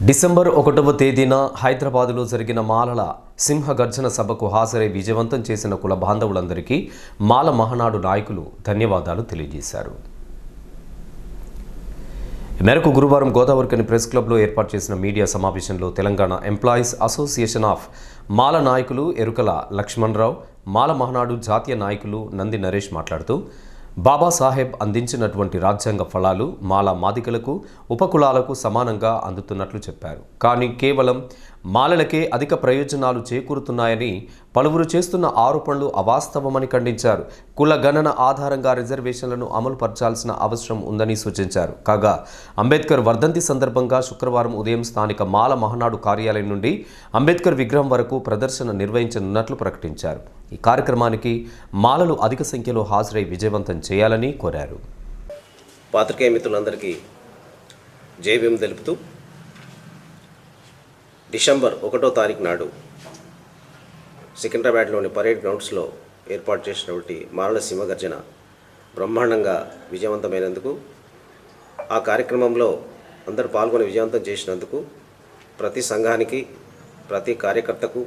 December 1వ తేదీన హైదరాబాదులో జరిగిన మాలల సింహగర్జన సభకు హాజరై విజయవంతం చేసిన కుల బాంధవులందరికీ మాల మహానాడు నాయకులు ధన్యవాదాలు తెలియజేశారు. ఈ మేరకు గురువారం గోదావరికని ప్రెస్ క్లబ్లో ఏర్పాటు చేసిన మీడియా సమావేశంలో తెలంగాణ ఎంప్లాయీస్ అసోసియేషన్ ఆఫ్ మాల నాయకులు ఎరుకల లక్ష్మణరావు, మాల మహానాడు జాతీయ నాయకులు నంది నరేష్ మాట్లాడుతూ బాబాసాహెబ్ అందించినటువంటి రాజ్యాంగ ఫలాలు మాల మాదికలకు ఉపకులాలకు సమానంగా అందుతున్నట్లు చెప్పారు. కానీ కేవలం మాలలకే అధిక ప్రయోజనాలు చేకూరుతున్నాయని పలువురు చేస్తున్న ఆరోపణలు అవాస్తవమని ఖండించారు. కుల గణన ఆధారంగా రిజర్వేషన్లను అమలు పరచాల్సిన అవసరం ఉందని సూచించారు. కాగా అంబేద్కర్ వర్ధంతి సందర్భంగా శుక్రవారం ఉదయం స్థానిక మాల మహానాడు కార్యాలయం నుండి అంబేద్కర్ విగ్రహం వరకు ప్రదర్శన నిర్వహించనున్నట్లు ప్రకటించారు. ఈ కార్యక్రమానికి మాలలు అధిక సంఖ్యలో హాజరై విజయవంతం చేయాలని కోరారు. పాత్రికేయ మిత్రులందరికీ జై భీమ్ తెలుపుతూ డిసెంబర్ 1వ తారీఖు నాడు సికింద్రాబాద్లోని పరేడ్ గ్రౌండ్స్లో ఏర్పాటు చేసినటువంటి మాలల సింహగర్జన బ్రహ్మాండంగా విజయవంతమైనందుకు, ఆ కార్యక్రమంలో అందరూ పాల్గొని విజయవంతం చేసినందుకు ప్రతి సంఘానికి, ప్రతి కార్యకర్తకు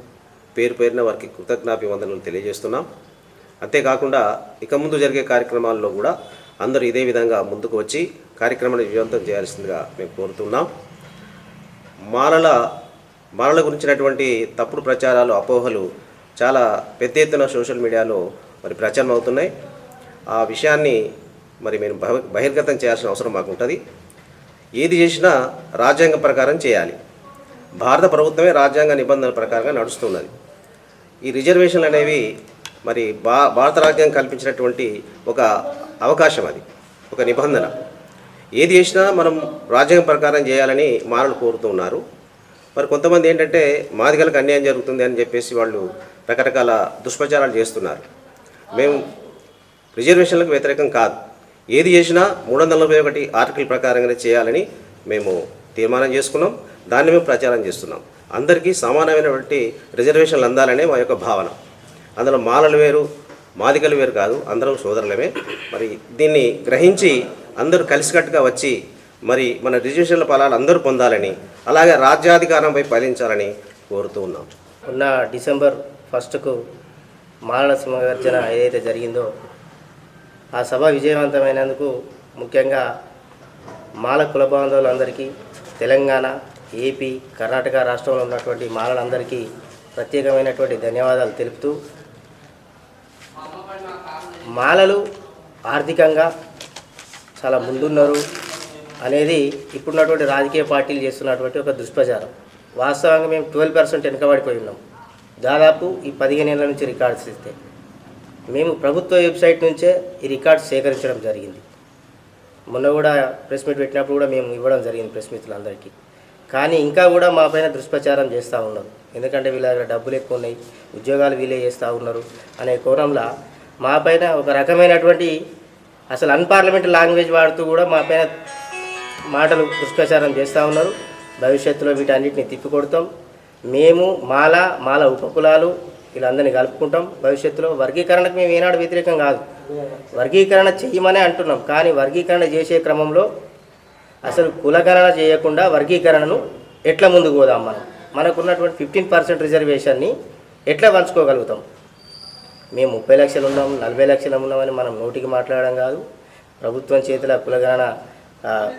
పేరు పేరున వారికి కృతజ్ఞాభివందనలు తెలియజేస్తున్నాం. అంతేకాకుండా ఇక ముందు జరిగే కార్యక్రమాల్లో కూడా అందరూ ఇదే విధంగా ముందుకు వచ్చి కార్యక్రమాన్ని విజయవంతం చేయాల్సిందిగా మేము కోరుతున్నాం. మాలల గురించినటువంటి తప్పుడు ప్రచారాలు, అపోహలు చాలా పెద్ద ఎత్తున సోషల్ మీడియాలో ప్రచారం అవుతున్నాయి. ఆ విషయాన్ని మేము బహిర్గతం చేయాల్సిన అవసరం మాకు ఉంటుంది. ఏది చేసినా రాజ్యాంగం ప్రకారం చేయాలి. భారత ప్రభుత్వమే రాజ్యాంగ నిబంధనల ప్రకారంగా నడుస్తున్నది. ఈ రిజర్వేషన్లు అనేవి భారత రాజ్యాంగం కల్పించినటువంటి ఒక అవకాశం, అది ఒక నిబంధన. ఏది చేసినా మనం రాజ్యాంగం ప్రకారం చేయాలని మాలలు కోరుతున్నారు. కొంతమంది ఏంటంటే మాదిగలకు అన్యాయం జరుగుతుంది అని చెప్పేసి వాళ్ళు రకరకాల దుష్ప్రచారాలు చేస్తున్నారు. మేము రిజర్వేషన్లకు వ్యతిరేకం కాదు. ఏది చేసినా 341 ఆర్టికల్ ప్రకారంగానే చేయాలని మేము తీర్మానం చేసుకున్నాం. దాన్ని మేము ప్రచారం చేస్తున్నాం. అందరికీ సమానమైనటువంటి రిజర్వేషన్లు అందాలనే మా యొక్క భావన. అందులో మాలలు వేరు, మాదిగలు వేరు కాదు, అందరం సోదరులమే. దీన్ని గ్రహించి అందరూ కలిసికట్టుగా వచ్చి మన రిజర్వేషన్ల ఫలాలు అందరూ పొందాలని, అలాగే రాజ్యాధికారంపై పాలించాలని కోరుతూ ఉన్నాం. ఉన్న డిసెంబర్ 1కు మాలల సింహగర్జన ఏదైతే జరిగిందో ఆ సభ విజయవంతమైనందుకు ముఖ్యంగా మాల కుల బాంధవులందరికీ, తెలంగాణ, ఏపీ, కర్ణాటక రాష్ట్రంలో ఉన్నటువంటి మాలలందరికీ ప్రత్యేకమైనటువంటి ధన్యవాదాలు తెలుపుతూ, మాలలు ఆర్థికంగా చాలా ముందున్నారు అనేది ఇప్పుడున్నటువంటి రాజకీయ పార్టీలు చేస్తున్నటువంటి ఒక దుష్ప్రచారం. వాస్తవంగా మేము 12% వెనుకబడిపోయి ఉన్నాం. దాదాపు ఈ 15 ఏళ్ళ నుంచి రికార్డ్స్ ఇస్తే మేము ప్రభుత్వ వెబ్సైట్ నుంచే ఈ రికార్డ్స్ సేకరించడం జరిగింది. మొన్న కూడా ప్రెస్ మీట్ పెట్టినప్పుడు కూడా మేము ఇవ్వడం జరిగింది ప్రెస్ మిత్రులందరికీ. కానీ ఇంకా కూడా మా పైన దుష్ప్రచారం చేస్తూ ఉన్నారు. ఎందుకంటే వీళ్ళ దగ్గర డబ్బులు ఎక్కువ ఉన్నాయి, ఉద్యోగాలు వీలే చేస్తూ ఉన్నారు అనే కోణంలో మా పైన ఒక రకమైనటువంటి అసలు అన్పార్లమెంటరీ లాంగ్వేజ్ వాడుతూ కూడా మా పైన మాటలు దుష్ప్రచారం చేస్తూ ఉన్నారు. భవిష్యత్తులో వీటన్నిటిని తిప్పికొడతాం. మేము మాల ఉపకులాలు వీళ్ళందరినీ కలుపుకుంటాం. భవిష్యత్తులో వర్గీకరణకు మేము ఏనాడు వ్యతిరేకం కాదు, వర్గీకరణ చేయమనే అంటున్నాం. కానీ వర్గీకరణ చేసే క్రమంలో అసలు కులగణన చేయకుండా వర్గీకరణను ఎట్లా ముందుకు పోదాం? మనకున్నటువంటి 15% రిజర్వేషన్ని ఎట్లా పంచుకోగలుగుతాం? మేము 30 లక్షలు ఉన్నాం, 40 లక్షలు ఉన్నామని మనం నోటికి మాట్లాడడం కాదు. ప్రభుత్వం చేతిలో కులగణన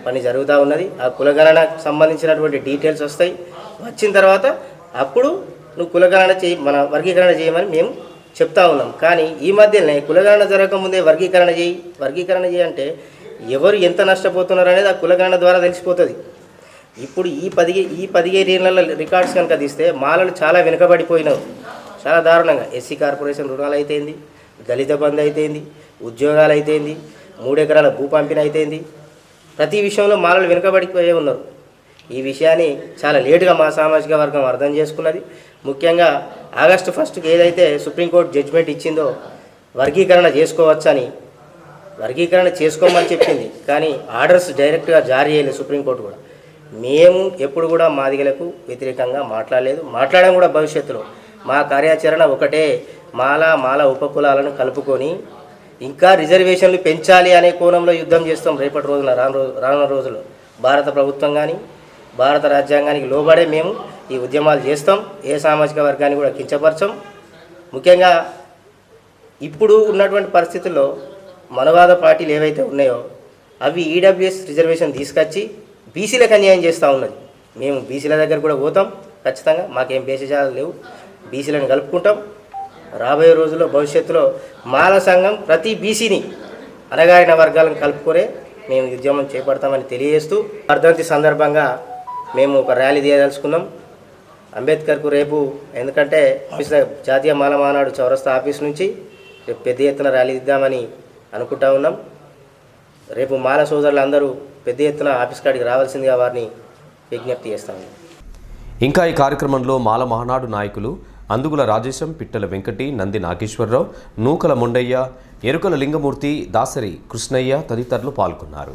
పని జరుగుతూ ఉన్నది. ఆ కులగణనకు సంబంధించినటువంటి డీటెయిల్స్ వస్తాయి. వచ్చిన తర్వాత అప్పుడు నువ్వు కులగణన చేయి, మన వర్గీకరణ చేయమని మేము చెప్తా ఉన్నాం. కానీ ఈ మధ్యనే కులగణన జరగకముందే వర్గీకరణ చేయి అంటే ఎవరు ఎంత నష్టపోతున్నారు అనేది ఆ కులగణన ద్వారా తెలిసిపోతుంది. ఇప్పుడు ఈ 15 ఏళ్ళ రికార్డ్స్ కనుక తీస్తే మాలలు చాలా వెనుకబడిపోయినారు, చాలా దారుణంగా. ఎస్సీ కార్పొరేషన్ రుణాలు అయితేంది, దళిత బంధు అయితేంది, ఉద్యోగాలు అయితేంది, 3 ఎకరాల భూ పంపిణీ అయితేంది, ప్రతి విషయంలో మాలలు వెనుకబడిపోయే ఉన్నారు. ఈ విషయాన్ని చాలా లేటుగా మా సామాజిక వర్గం అర్థం చేసుకున్నది. ముఖ్యంగా ఆగస్టు 1కి ఏదైతే సుప్రీంకోర్టు జడ్జిమెంట్ ఇచ్చిందో వర్గీకరణ చేసుకోమని చెప్పింది. కానీ ఆర్డర్స్ డైరెక్ట్గా జారీ చేయలేదు సుప్రీంకోర్టు కూడా. మేము ఎప్పుడు కూడా మాదిగలకు వ్యతిరేకంగా మాట్లాడడం కూడా భవిష్యత్తులో మా కార్యాచరణ ఒకటే, మాల ఉపకులాలను కలుపుకొని ఇంకా రిజర్వేషన్లు పెంచాలి అనే కోణంలో యుద్ధం చేస్తాం రేపటి రోజున, రానున్న రోజుల్లో. భారత ప్రభుత్వం కానీ భారత రాజ్యాంగానికి లోబడే మేము ఈ ఉద్యమాలు చేస్తాం. ఏ సామాజిక వర్గాన్ని కూడా కించపరచం. ముఖ్యంగా ఇప్పుడు ఉన్నటువంటి పరిస్థితుల్లో మనవాద పార్టీలు ఏవైతే ఉన్నాయో అవి ఈడబ్ల్యూఎస్ రిజర్వేషన్ తీసుకొచ్చి బీసీలకు అన్యాయం చేస్తూ ఉన్నది. మేము బీసీల దగ్గర కూడా పోతాం ఖచ్చితంగా. మాకేం భేషజాలు లేవు, బీసీలను కలుపుకుంటాం. రాబోయే రోజుల్లో భవిష్యత్తులో మాల సంఘం ప్రతి బీసీని అణగారిన వర్గాలను కలుపుకొనే మేము ఉద్యమం చేపడతామని తెలియజేస్తూ వర్ధంతి సందర్భంగా మేము ఒక ర్యాలీ తీయదలుచుకున్నాం అంబేద్కర్కు రేపు. ఎందుకంటే జాతీయ మాల మహానాడు చౌరస్తా ఆఫీస్ నుంచి రేపు పెద్ద ఎత్తున ర్యాలీ ఇద్దామని అనుకుంటా ఉన్నాం. రేపు మాల సోదరులందరూ పెద్ద ఎత్తున ఆఫీస్ కాడికి రావాల్సిందిగా వారిని విజ్ఞప్తి చేస్తాము. ఇంకా ఈ కార్యక్రమంలో మాల మహానాడు నాయకులు అందుగుల రాజేశం, పిట్టల వెంకటి, నంది నాగేశ్వరరావు, నూకల మొండయ్య, ఎరుకల లింగమూర్తి, దాసరి కృష్ణయ్య తదితరులు పాల్గొన్నారు.